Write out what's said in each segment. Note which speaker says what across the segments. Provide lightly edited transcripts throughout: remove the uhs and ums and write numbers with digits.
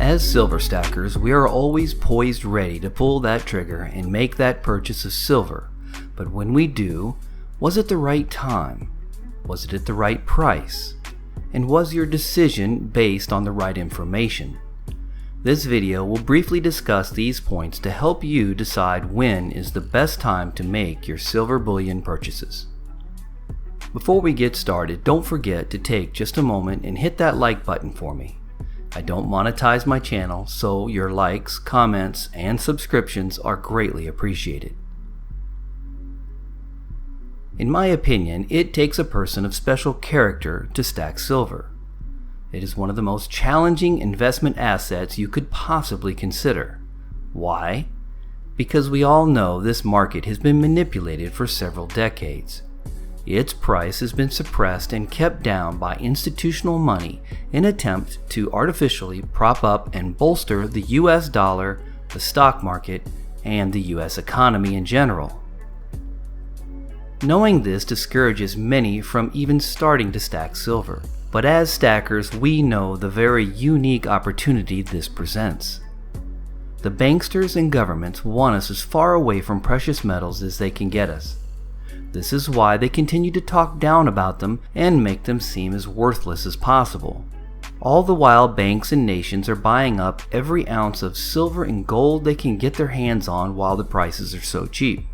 Speaker 1: As silver stackers, we are always poised ready to pull that trigger and make that purchase of silver. But when we do, was it the right time? Was it at the right price? And was your decision based on the right information? This video will briefly discuss these points to help you decide when is the best time to make your silver bullion purchases. Before we get started, don't forget to take just a moment and hit that like button for me. I don't monetize my channel, so your likes, comments, and subscriptions are greatly appreciated. In my opinion, it takes a person of special character to stack silver. It is one of the most challenging investment assets you could possibly consider. Why? Because we all know this market has been manipulated for several decades. Its price has been suppressed and kept down by institutional money in an attempt to artificially prop up and bolster the US dollar, the stock market, and the US economy in general. Knowing this discourages many from even starting to stack silver, but as stackers we know the very unique opportunity this presents. The banksters and governments want us as far away from precious metals as they can get us. This is why they continue to talk down about them and make them seem as worthless as possible. All the while, banks and nations are buying up every ounce of silver and gold they can get their hands on while the prices are so cheap.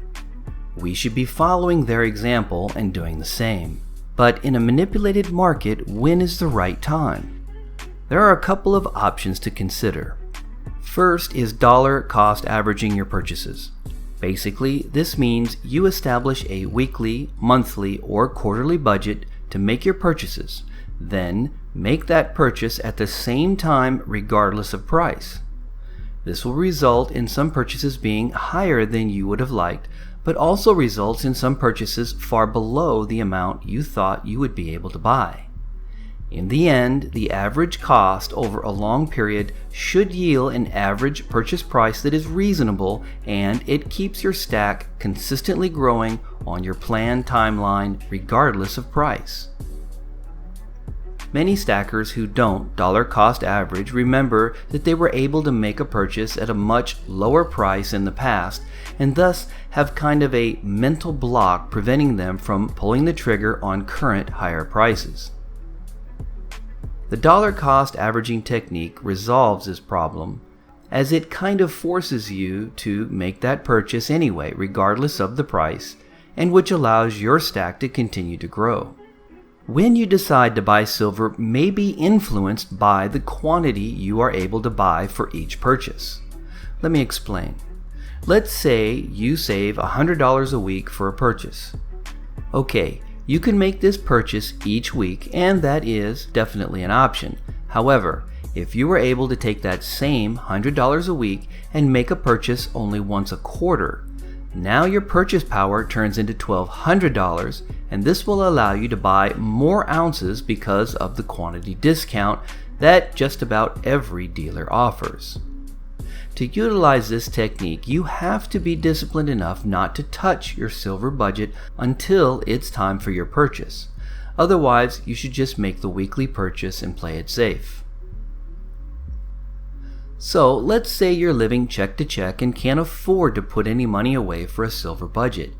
Speaker 1: We should be following their example and doing the same. But in a manipulated market, when is the right time? There are a couple of options to consider. First is dollar cost averaging your purchases. Basically, this means you establish a weekly, monthly, or quarterly budget to make your purchases, then make that purchase at the same time regardless of price. This will result in some purchases being higher than you would have liked, but also results in some purchases far below the amount you thought you would be able to buy. In the end, the average cost over a long period should yield an average purchase price that is reasonable, and it keeps your stack consistently growing on your planned timeline regardless of price. Many stackers who don't dollar cost average remember that they were able to make a purchase at a much lower price in the past and thus have kind of a mental block preventing them from pulling the trigger on current higher prices. The dollar cost averaging technique resolves this problem as it kind of forces you to make that purchase anyway regardless of the price, and which allows your stack to continue to grow. When you decide to buy silver may be influenced by the quantity you are able to buy for each purchase. Let me explain. Let's say you save $100 a week for a purchase. Okay, you can make this purchase each week, and that is definitely an option. However, if you were able to take that same $100 a week and make a purchase only once a quarter, now your purchase power turns into $1,200, and this will allow you to buy more ounces because of the quantity discount that just about every dealer offers. To utilize this technique, you have to be disciplined enough not to touch your silver budget until it's time for your purchase. Otherwise, you should just make the weekly purchase and play it safe. So, let's say you're living check to check and can't afford to put any money away for a silver budget.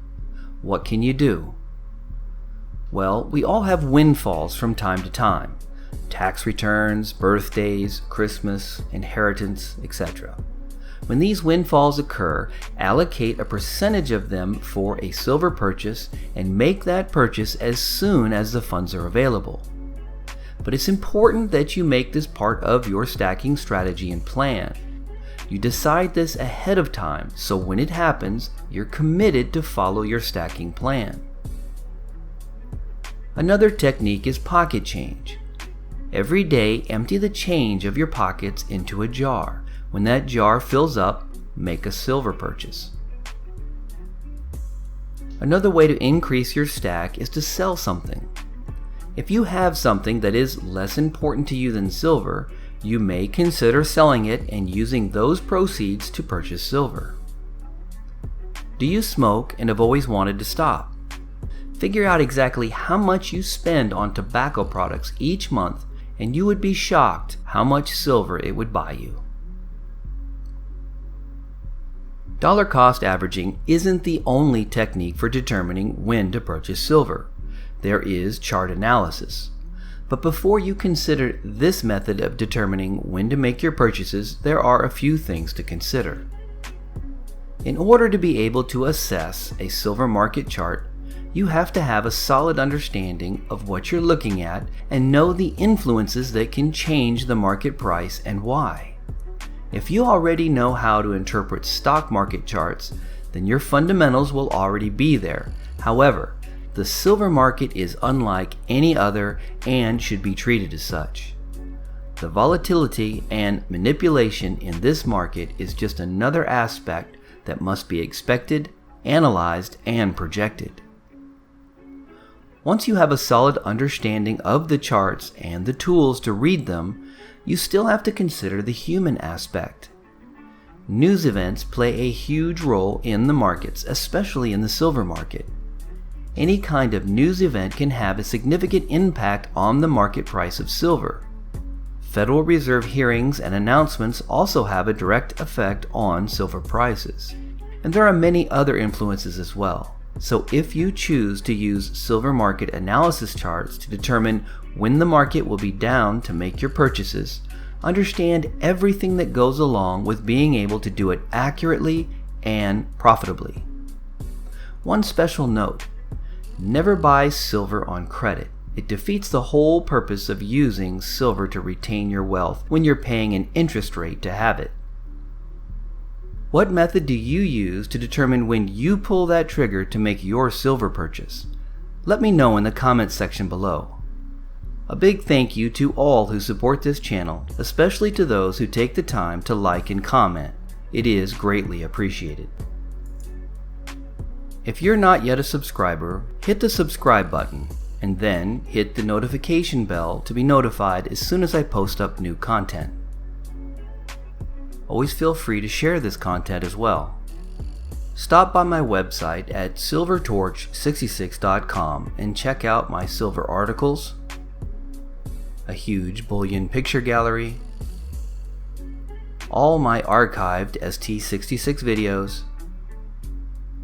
Speaker 1: What can you do? Well, we all have windfalls from time to time. Tax returns, birthdays, Christmas, inheritance, etc. When these windfalls occur, allocate a percentage of them for a silver purchase and make that purchase as soon as the funds are available. But it's important that you make this part of your stacking strategy and plan. You decide this ahead of time, so when it happens, you're committed to follow your stacking plan. Another technique is pocket change. Every day, empty the change of your pockets into a jar. When that jar fills up, make a silver purchase. Another way to increase your stack is to sell something. If you have something that is less important to you than silver, you may consider selling it and using those proceeds to purchase silver. Do you smoke and have always wanted to stop? Figure out exactly how much you spend on tobacco products each month, and you would be shocked how much silver it would buy you. Dollar cost averaging isn't the only technique for determining when to purchase silver. There is chart analysis. But before you consider this method of determining when to make your purchases, there are a few things to consider. In order to be able to assess a silver market chart, you have to have a solid understanding of what you're looking at and know the influences that can change the market price and why. If you already know how to interpret stock market charts, then your fundamentals will already be there. However, the silver market is unlike any other and should be treated as such. The volatility and manipulation in this market is just another aspect that must be expected, analyzed, and projected. Once you have a solid understanding of the charts and the tools to read them, you still have to consider the human aspect. News events play a huge role in the markets, especially in the silver market. Any kind of news event can have a significant impact on the market price of silver. Federal Reserve hearings and announcements also have a direct effect on silver prices. And there are many other influences as well. So if you choose to use silver market analysis charts to determine when the market will be down to make your purchases, understand everything that goes along with being able to do it accurately and profitably. One special note: never buy silver on credit. It defeats the whole purpose of using silver to retain your wealth when you're paying an interest rate to have it. What method do you use to determine when you pull that trigger to make your silver purchase? Let me know in the comments section below. A big thank you to all who support this channel, especially to those who take the time to like and comment. It is greatly appreciated. If you're not yet a subscriber, hit the subscribe button and then hit the notification bell to be notified as soon as I post up new content. Always feel free to share this content as well. Stop by my website at silvertorch66.com and check out my silver articles, a huge bullion picture gallery, all my archived ST66 videos,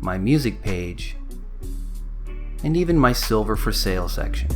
Speaker 1: my music page, and even my silver for sale section.